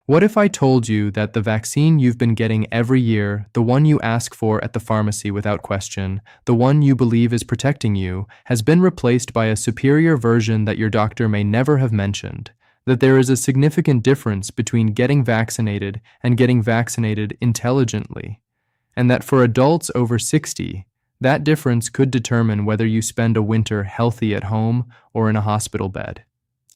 What if I told you that the vaccine you've been getting every year, the one you ask for at the pharmacy without question, the one you believe is protecting you, has been replaced by a superior version that your doctor may never have mentioned? That there is a significant difference between getting vaccinated and getting vaccinated intelligently, and that for adults over 60, that difference could determine whether you spend a winter healthy at home or in a hospital bed.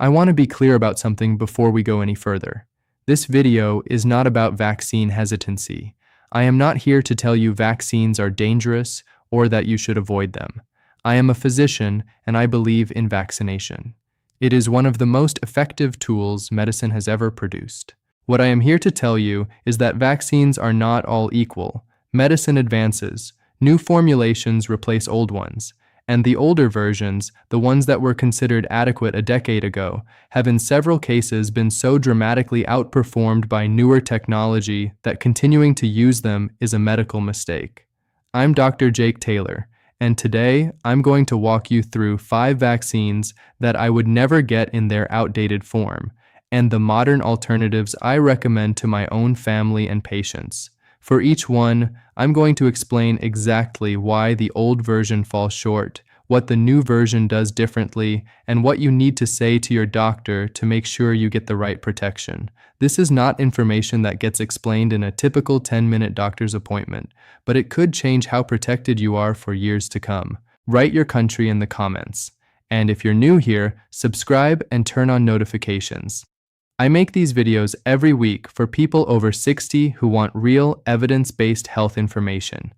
I want to be clear about something before we go any further. This video is not about vaccine hesitancy. I am not here to tell you vaccines are dangerous or that you should avoid them. I am a physician and I believe in vaccination. It is one of the most effective tools medicine has ever produced. What I am here to tell you is that vaccines are not all equal. Medicine advances. New formulations replace old ones, and the older versions, the ones that were considered adequate a decade ago, have in several cases been so dramatically outperformed by newer technology that continuing to use them is a medical mistake. I'm Dr. Jake Taylor, and today I'm going to walk you through 5 vaccines that I would never get in their outdated form, and the modern alternatives I recommend to my own family and patients. For each one, I'm going to explain exactly why the old version falls short, what the new version does differently, and what you need to say to your doctor to make sure you get the right protection. This is not information that gets explained in a typical 10-minute doctor's appointment, but it could change how protected you are for years to come. Write your country in the comments. And if you're new here, subscribe and turn on notifications. I make these videos every week for people over 60 who want real, evidence-based health information.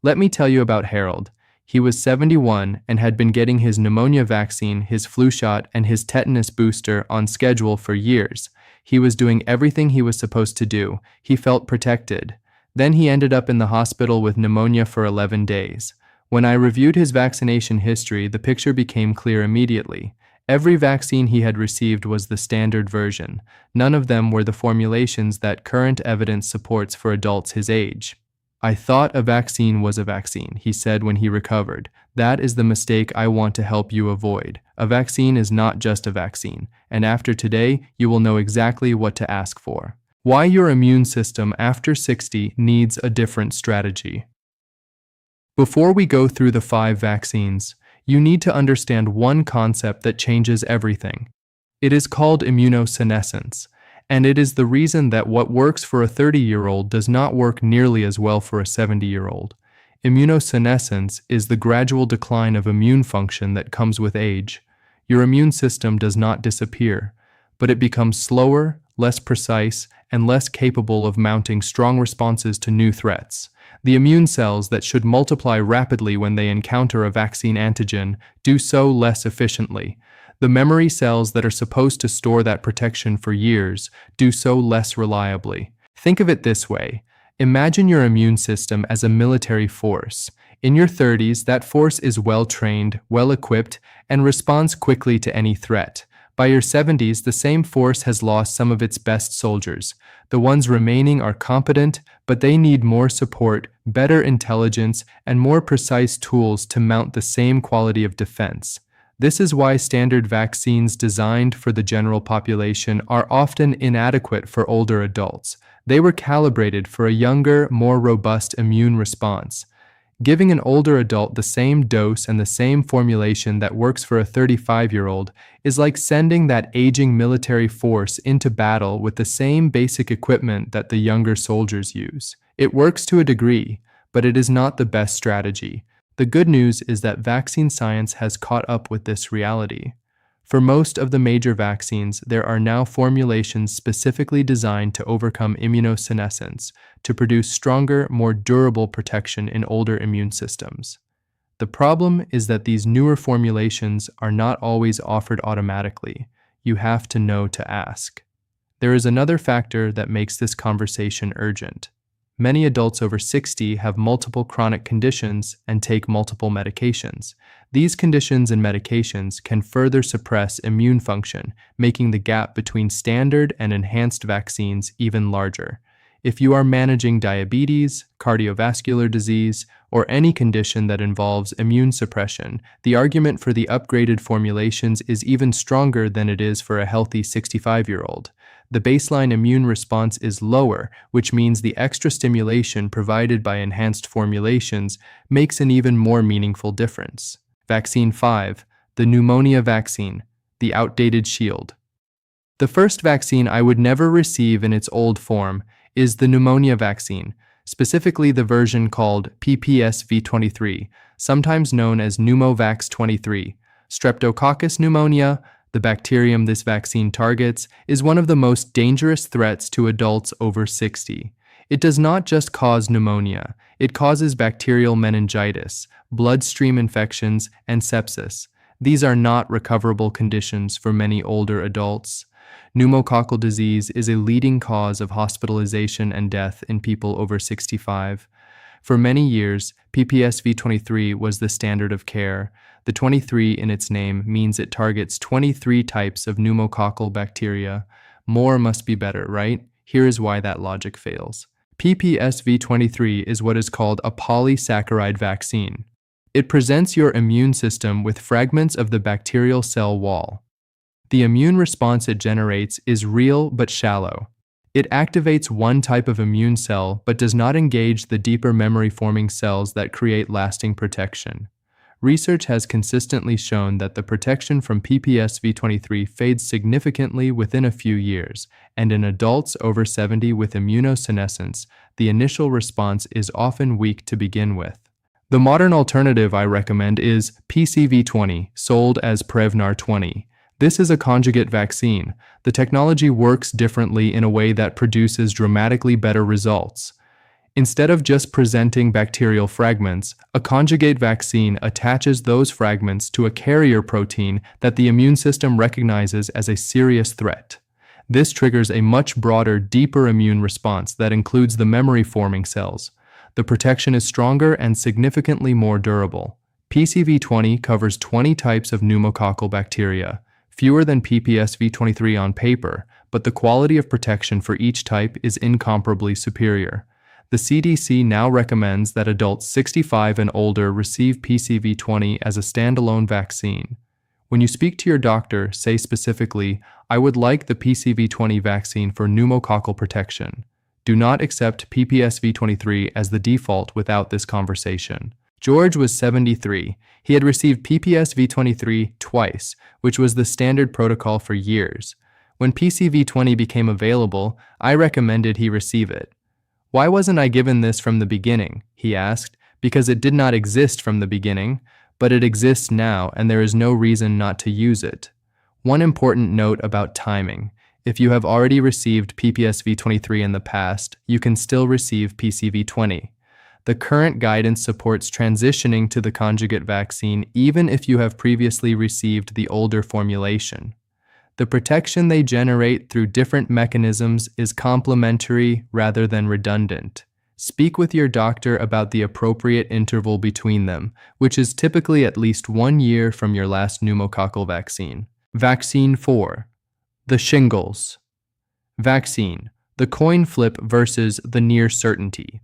Let me tell you about Harold. He was 71 and had been getting his pneumonia vaccine, his flu shot, and his tetanus booster on schedule for years. He was doing everything he was supposed to do. He felt protected. Then he ended up in the hospital with pneumonia for 11 days. When I reviewed his vaccination history, the picture became clear immediately. Every vaccine he had received was the standard version. None of them were the formulations that current evidence supports for adults his age. "I thought a vaccine was a vaccine," he said when he recovered. "That is the mistake I want to help you avoid. A vaccine is not just a vaccine, and after today, you will know exactly what to ask for." Why your immune system after 60 needs a different strategy. Before we go through the 5 vaccines, you need to understand one concept that changes everything. It is called immunosinescence, and it is the reason that what works for a 30-year-old does not work nearly as well for a 70-year-old. Immunosinescence is the gradual decline of immune function that comes with age. Your immune system does not disappear, but it becomes slower, less precise, and less capable of mounting strong responses to new threats. The immune cells that should multiply rapidly when they encounter a vaccine antigen do so less efficiently. The memory cells that are supposed to store that protection for years do so less reliably. Think of it this way. Imagine your immune system as a military force. In your 30s, that force is well-trained, well-equipped, and responds quickly to any threat. By your 70s, the same force has lost some of its best soldiers. The ones remaining are competent, but they need more support, better intelligence, and more precise tools to mount the same quality of defense. This is why standard vaccines designed for the general population are often inadequate for older adults. They were calibrated for a younger, more robust immune response. Giving an older adult the same dose and the same formulation that works for a 35-year-old is like sending that aging military force into battle with the same basic equipment that the younger soldiers use. It works to a degree, but it is not the best strategy. The good news is that vaccine science has caught up with this reality. For most of the major vaccines, there are now formulations specifically designed to overcome immunosinescence, to produce stronger, more durable protection in older immune systems. The problem is that these newer formulations are not always offered automatically. You have to know to ask. There is another factor that makes this conversation urgent. Many adults over 60 have multiple chronic conditions and take multiple medications. These conditions and medications can further suppress immune function, making the gap between standard and enhanced vaccines even larger. If you are managing diabetes, cardiovascular disease, or any condition that involves immune suppression, the argument for the upgraded formulations is even stronger than it is for a healthy 65-year-old. The baseline immune response is lower, which means the extra stimulation provided by enhanced formulations makes an even more meaningful difference. Vaccine 5, the pneumonia vaccine, the outdated shield. The first vaccine I would never receive in its old form is the pneumonia vaccine, specifically the version called PPSV23, sometimes known as Pneumovax 23. Streptococcus pneumonia, the bacterium this vaccine targets, is one of the most dangerous threats to adults over 60. It does not just cause pneumonia, it causes bacterial meningitis, bloodstream infections, and sepsis. These are not recoverable conditions for many older adults. Pneumococcal disease is a leading cause of hospitalization and death in people over 65. For many years, PPSV23 was the standard of care. The 23 in its name means it targets 23 types of pneumococcal bacteria. More must be better, right? Here is why that logic fails. PPSV23 is what is called a polysaccharide vaccine. It presents your immune system with fragments of the bacterial cell wall. The immune response it generates is real but shallow. It activates one type of immune cell but does not engage the deeper memory-forming cells that create lasting protection. Research has consistently shown that the protection from PPSV23 fades significantly within a few years, and in adults over 70 with immunosinescence, the initial response is often weak to begin with. The modern alternative I recommend is PCV20, sold as Prevnar 20. This is a conjugate vaccine. The technology works differently in a way that produces dramatically better results. Instead of just presenting bacterial fragments, a conjugate vaccine attaches those fragments to a carrier protein that the immune system recognizes as a serious threat. This triggers a much broader, deeper immune response that includes the memory-forming cells. The protection is stronger and significantly more durable. PCV20 covers 20 types of pneumococcal bacteria, fewer than PPSV23 on paper, but the quality of protection for each type is incomparably superior. The CDC now recommends that adults 65 and older receive PCV20 as a standalone vaccine. When you speak to your doctor, say specifically, "I would like the PCV20 vaccine for pneumococcal protection." Do not accept PPSV23 as the default without this conversation. George was 73. He had received PPSV23 twice, which was the standard protocol for years. When PCV20 became available, I recommended he receive it. "Why wasn't I given this from the beginning?" he asked. "Because it did not exist from the beginning, but it exists now and there is no reason not to use it." One important note about timing. If you have already received PPSV23 in the past, you can still receive PCV20. The current guidance supports transitioning to the conjugate vaccine even if you have previously received the older formulation. The protection they generate through different mechanisms is complementary rather than redundant. Speak with your doctor about the appropriate interval between them, which is typically at least 1 year from your last pneumococcal vaccine. Vaccine 4. The Shingles. Vaccine. The coin flip versus the near certainty.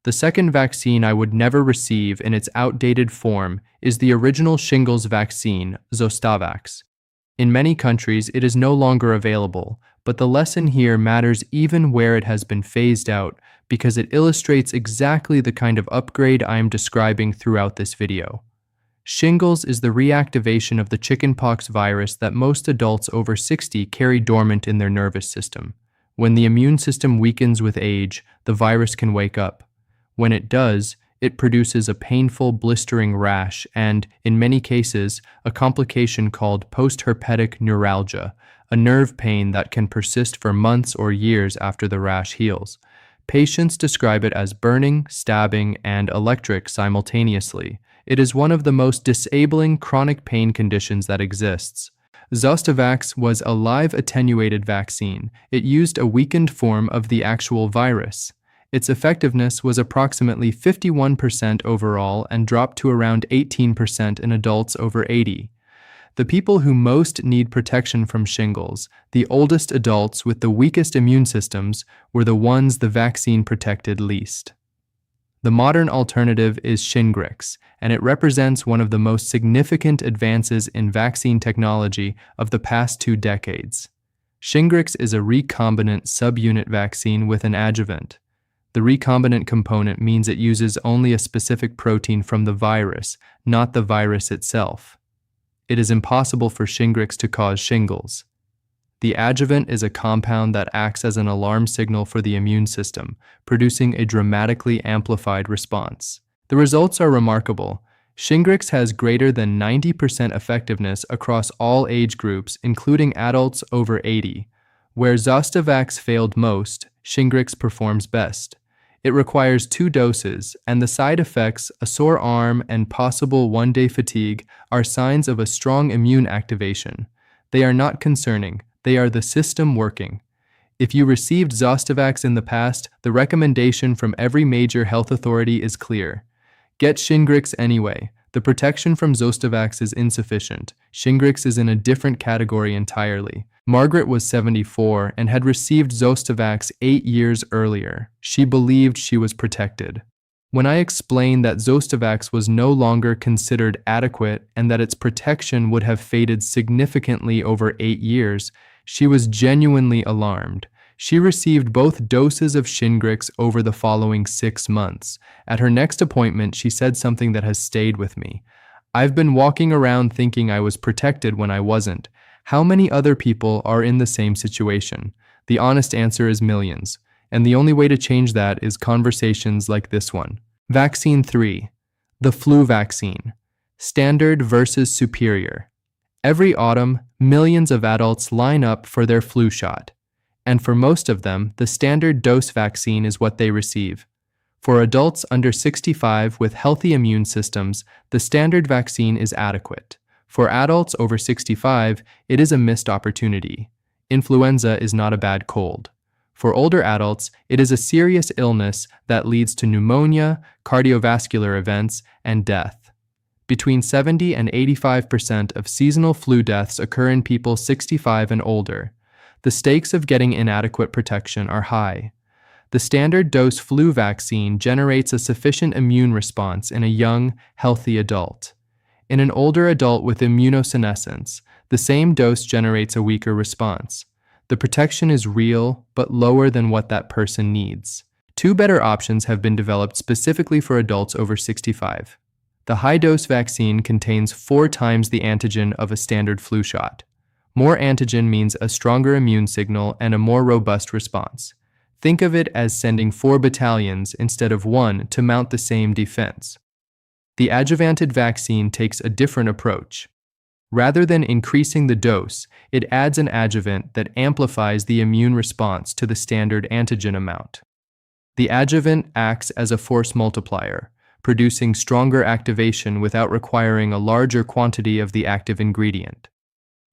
The second vaccine I would never receive in its outdated form is the original shingles vaccine, Zostavax. In many countries, it is no longer available, but the lesson here matters even where it has been phased out because it illustrates exactly the kind of upgrade I am describing throughout this video. Shingles is the reactivation of the chickenpox virus that most adults over 60 carry dormant in their nervous system. When the immune system weakens with age, the virus can wake up. When it does, it produces a painful, blistering rash and, in many cases, a complication called postherpetic neuralgia, a nerve pain that can persist for months or years after the rash heals. Patients describe it as burning, stabbing, and electric simultaneously. It is one of the most disabling chronic pain conditions that exists. Zostavax was a live attenuated vaccine. It used a weakened form of the actual virus. Its effectiveness was approximately 51% overall and dropped to around 18% in adults over 80. The people who most need protection from shingles, the oldest adults with the weakest immune systems, were the ones the vaccine protected least. The modern alternative is Shingrix, and it represents one of the most significant advances in vaccine technology of the past 2 decades. Shingrix is a recombinant subunit vaccine with an adjuvant. The recombinant component means it uses only a specific protein from the virus, not the virus itself. It is impossible for Shingrix to cause shingles. The adjuvant is a compound that acts as an alarm signal for the immune system, producing a dramatically amplified response. The results are remarkable. Shingrix has greater than 90% effectiveness across all age groups, including adults over 80. Where Zostavax failed most, Shingrix performs best. It requires 2 doses, and the side effects, a sore arm and possible one-day fatigue, are signs of a strong immune activation. They are not concerning. They are the system working. If you received Zostavax in the past, the recommendation from every major health authority is clear. Get Shingrix anyway. The protection from Zostavax is insufficient. Shingrix is in a different category entirely. Margaret was 74 and had received Zostavax 8 years earlier. She believed she was protected. When I explained that Zostavax was no longer considered adequate and that its protection would have faded significantly over 8 years, she was genuinely alarmed. She received both doses of Shingrix over the following 6 months. At her next appointment, she said something that has stayed with me. "I've been walking around thinking I was protected when I wasn't. How many other people are in the same situation?" The honest answer is millions, and the only way to change that is conversations like this one. Vaccine 3. The flu vaccine. Standard versus superior. Every autumn, millions of adults line up for their flu shot. And for most of them, the standard dose vaccine is what they receive. For adults under 65 with healthy immune systems, the standard vaccine is adequate. For adults over 65, it is a missed opportunity. Influenza is not a bad cold. For older adults, it is a serious illness that leads to pneumonia, cardiovascular events, and death. Between 70 and 85% of seasonal flu deaths occur in people 65 and older. The stakes of getting inadequate protection are high. The standard dose flu vaccine generates a sufficient immune response in a young, healthy adult. In an older adult with immunosinescence, the same dose generates a weaker response. The protection is real, but lower than what that person needs. 2 better options have been developed specifically for adults over 65. The high-dose vaccine contains 4 times the antigen of a standard flu shot. More antigen means a stronger immune signal and a more robust response. Think of it as sending 4 battalions instead of 1 to mount the same defense. The adjuvanted vaccine takes a different approach. Rather than increasing the dose, it adds an adjuvant that amplifies the immune response to the standard antigen amount. The adjuvant acts as a force multiplier, producing stronger activation without requiring a larger quantity of the active ingredient.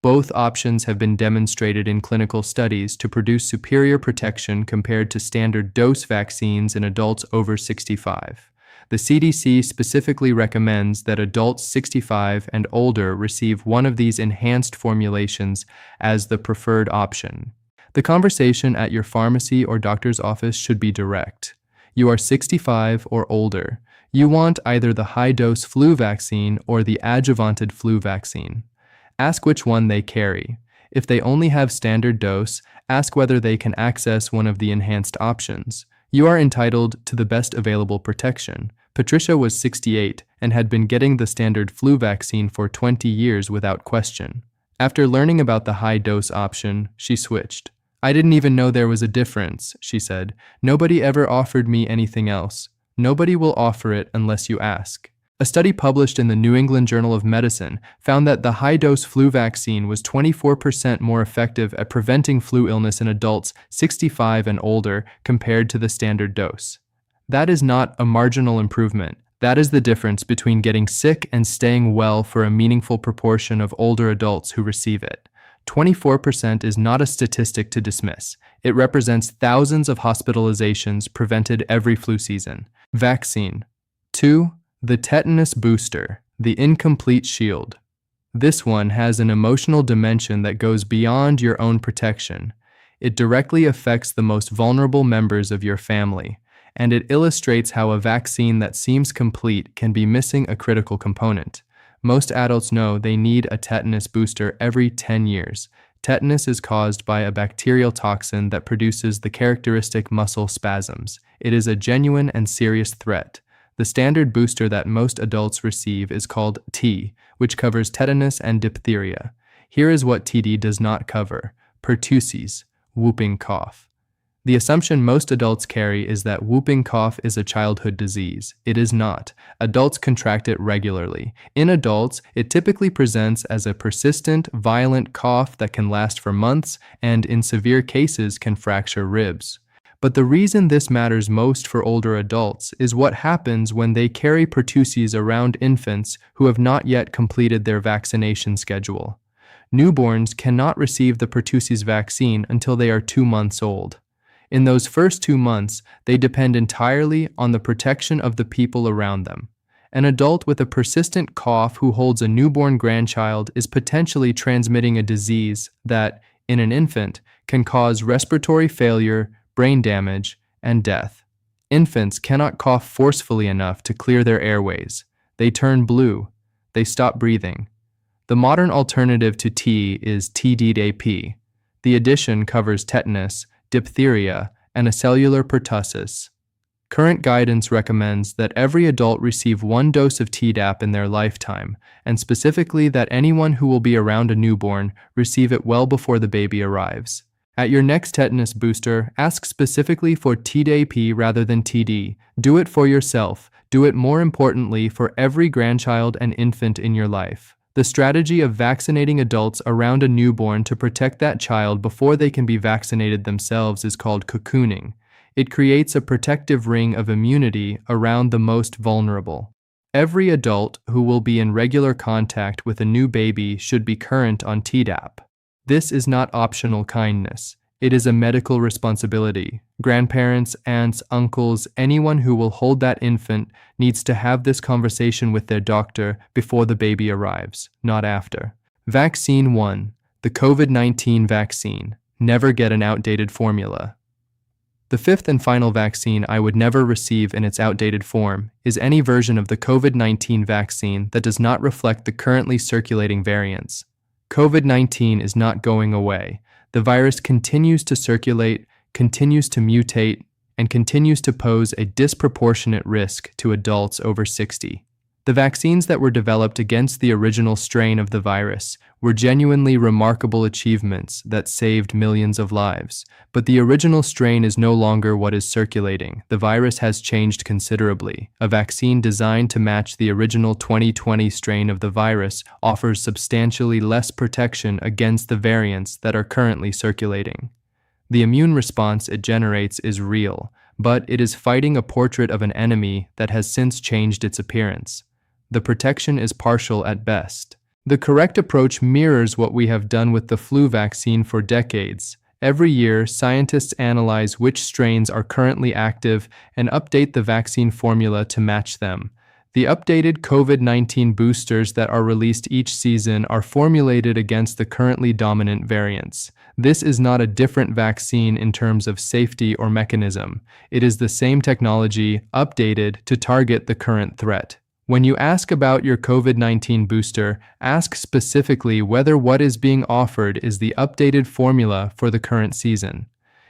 Both options have been demonstrated in clinical studies to produce superior protection compared to standard dose vaccines in adults over 65. The CDC specifically recommends that adults 65 and older receive one of these enhanced formulations as the preferred option. The conversation at your pharmacy or doctor's office should be direct. You are 65 or older. You want either the high-dose flu vaccine or the adjuvanted flu vaccine. Ask which one they carry. If they only have standard dose, ask whether they can access one of the enhanced options. You are entitled to the best available protection. Patricia was 68 and had been getting the standard flu vaccine for 20 years without question. After learning about the high-dose option, she switched. "I didn't even know there was a difference," she said. "Nobody ever offered me anything else. Nobody will offer it unless you ask." A study published in the New England Journal of Medicine found that the high-dose flu vaccine was 24% more effective at preventing flu illness in adults 65 and older compared to the standard dose. That is not a marginal improvement. That is the difference between getting sick and staying well for a meaningful proportion of older adults who receive it. 24% is not a statistic to dismiss. It represents thousands of hospitalizations prevented every flu season. Vaccine. 2. The tetanus booster, the incomplete shield. This one has an emotional dimension that goes beyond your own protection. It directly affects the most vulnerable members of your family, and it illustrates how a vaccine that seems complete can be missing a critical component. Most adults know they need a tetanus booster every 10 years. Tetanus is caused by a bacterial toxin that produces the characteristic muscle spasms. It is a genuine and serious threat. The standard booster that most adults receive is called T, which covers tetanus and diphtheria. Here is what TD does not cover: pertussis, whooping cough. The assumption most adults carry is that whooping cough is a childhood disease. It is not. Adults contract it regularly. In adults, it typically presents as a persistent, violent cough that can last for months and, in severe cases, can fracture ribs. But the reason this matters most for older adults is what happens when they carry pertussis around infants who have not yet completed their vaccination schedule. Newborns cannot receive the pertussis vaccine until they are 2 months old. In those first 2 months, they depend entirely on the protection of the people around them. An adult with a persistent cough who holds a newborn grandchild is potentially transmitting a disease that, in an infant, can cause respiratory failure, brain damage, and death. Infants cannot cough forcefully enough to clear their airways. They turn blue. They stop breathing. The modern alternative to T is Tdap. The addition covers tetanus, diphtheria, and a cellular pertussis. Current guidance recommends that every adult receive 1 dose of Tdap in their lifetime, and specifically that anyone who will be around a newborn receive it well before the baby arrives. At your next tetanus booster, ask specifically for Tdap rather than TD. Do it for yourself. Do it more importantly for every grandchild and infant in your life. The strategy of vaccinating adults around a newborn to protect that child before they can be vaccinated themselves is called cocooning. It creates a protective ring of immunity around the most vulnerable. Every adult who will be in regular contact with a new baby should be current on Tdap. This is not optional kindness. It is a medical responsibility. Grandparents, aunts, uncles, anyone who will hold that infant needs to have this conversation with their doctor before the baby arrives, not after. Vaccine 1. The COVID-19 vaccine. Never get an outdated formula. The 5th and final vaccine I would never receive in its outdated form is any version of the COVID-19 vaccine that does not reflect the currently circulating variants. COVID-19 is not going away. The virus continues to circulate, continues to mutate, and continues to pose a disproportionate risk to adults over 60. The vaccines that were developed against the original strain of the virus were genuinely remarkable achievements that saved millions of lives. But the original strain is no longer what is circulating. The virus has changed considerably. A vaccine designed to match the original 2020 strain of the virus offers substantially less protection against the variants that are currently circulating. The immune response it generates is real, but it is fighting a portrait of an enemy that has since changed its appearance. The protection is partial at best. The correct approach mirrors what we have done with the flu vaccine for decades. Every year, scientists analyze which strains are currently active and update the vaccine formula to match them. The updated COVID-19 boosters that are released each season are formulated against the currently dominant variants. This is not a different vaccine in terms of safety or mechanism. It is the same technology, updated to target the current threat. When you ask about your COVID-19 booster, ask specifically whether what is being offered is the updated formula for the current season.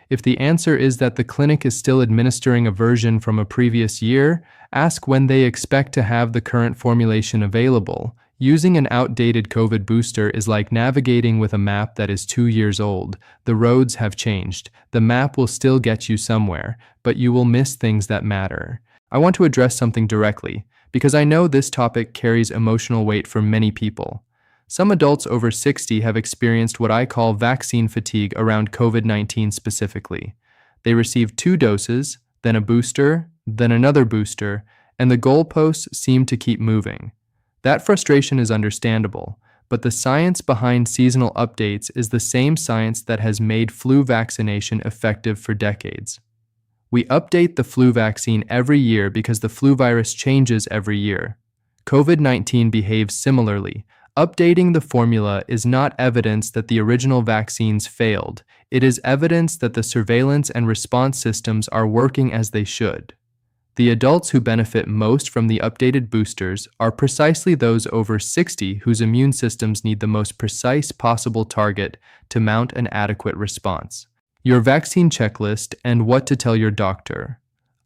If the answer is that the clinic is still administering a version from a previous year, ask when they expect to have the current formulation available. Using an outdated COVID booster is like navigating with a map that is 2 years old. The roads have changed. The map will still get you somewhere, but you will miss things that matter. I want to address something directly, because I know this topic carries emotional weight for many people. Some adults over 60 have experienced what I call vaccine fatigue around COVID-19 specifically. They received 2 doses, then a booster, then another booster, and the goalposts seem to keep moving. That frustration is understandable, but the science behind seasonal updates is the same science that has made flu vaccination effective for decades. We update the flu vaccine every year because the flu virus changes every year. COVID-19 behaves similarly. Updating the formula is not evidence that the original vaccines failed. It is evidence that the surveillance and response systems are working as they should. The adults who benefit most from the updated boosters are precisely those over 60 whose immune systems need the most precise possible target to mount an adequate response. Your vaccine checklist and what to tell your doctor.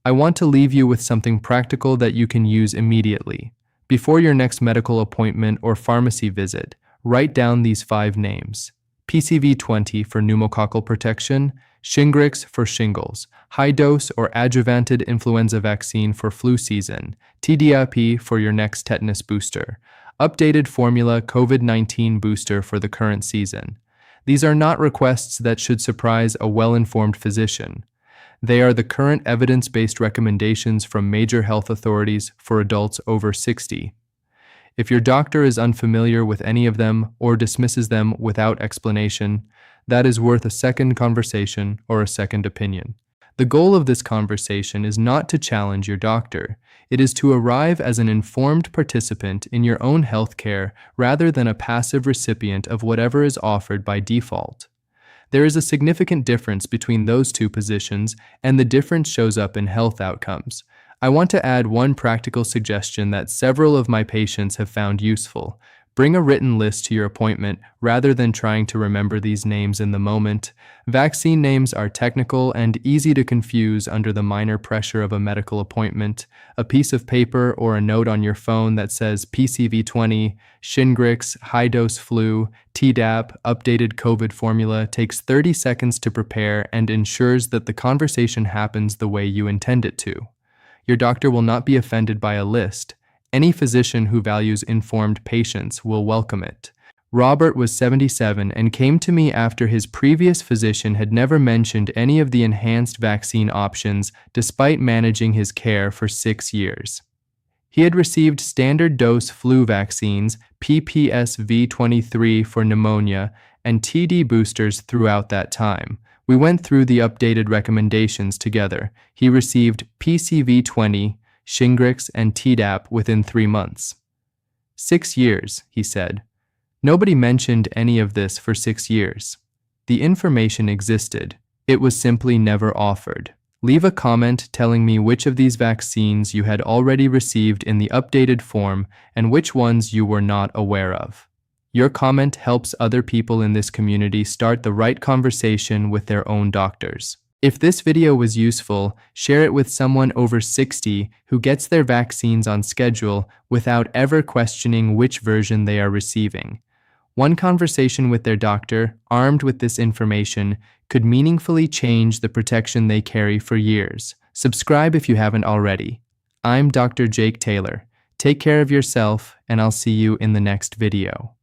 I want to leave you with something practical that you can use immediately. Before your next medical appointment or pharmacy visit, write down these 5 names. PCV20 for pneumococcal protection, Shingrix for shingles, high-dose or adjuvanted influenza vaccine for flu season, TDAP for your next tetanus booster, updated formula COVID-19 booster for the current season. These are not requests that should surprise a well-informed physician. They are the current evidence-based recommendations from major health authorities for adults over 60. If your doctor is unfamiliar with any of them or dismisses them without explanation, that is worth a second conversation or a second opinion. The goal of this conversation is not to challenge your doctor. It is to arrive as an informed participant in your own health care rather than a passive recipient of whatever is offered by default. There is a significant difference between those two positions, and the difference shows up in health outcomes. I want to add one practical suggestion that several of my patients have found useful. Bring a written list to your appointment rather than trying to remember these names in the moment. Vaccine names are technical and easy to confuse under the minor pressure of a medical appointment. A piece of paper or a note on your phone that says PCV20, Shingrix, high-dose flu, Tdap, updated COVID formula takes 30 seconds to prepare and ensures that the conversation happens the way you intend it to. Your doctor will not be offended by a list. Any physician who values informed patients will welcome it. Robert was 77 and came to me after his previous physician had never mentioned any of the enhanced vaccine options despite managing his care for 6 years. He had received standard dose flu vaccines, PPSV23 for pneumonia, and TD boosters throughout that time. We went through the updated recommendations together. He received PCV20, Shingrix, and Tdap within 3 months. 6 years, he said. Nobody mentioned any of this for 6 years. The information existed. It was simply never offered. Leave a comment telling me which of these vaccines you had already received in the updated form and which ones you were not aware of. Your comment helps other people in this community start the right conversation with their own doctors. If this video was useful, share it with someone over 60 who gets their vaccines on schedule without ever questioning which version they are receiving. One conversation with their doctor, armed with this information, could meaningfully change the protection they carry for years. Subscribe if you haven't already. I'm Dr. Jake Taylor. Take care of yourself, and I'll see you in the next video.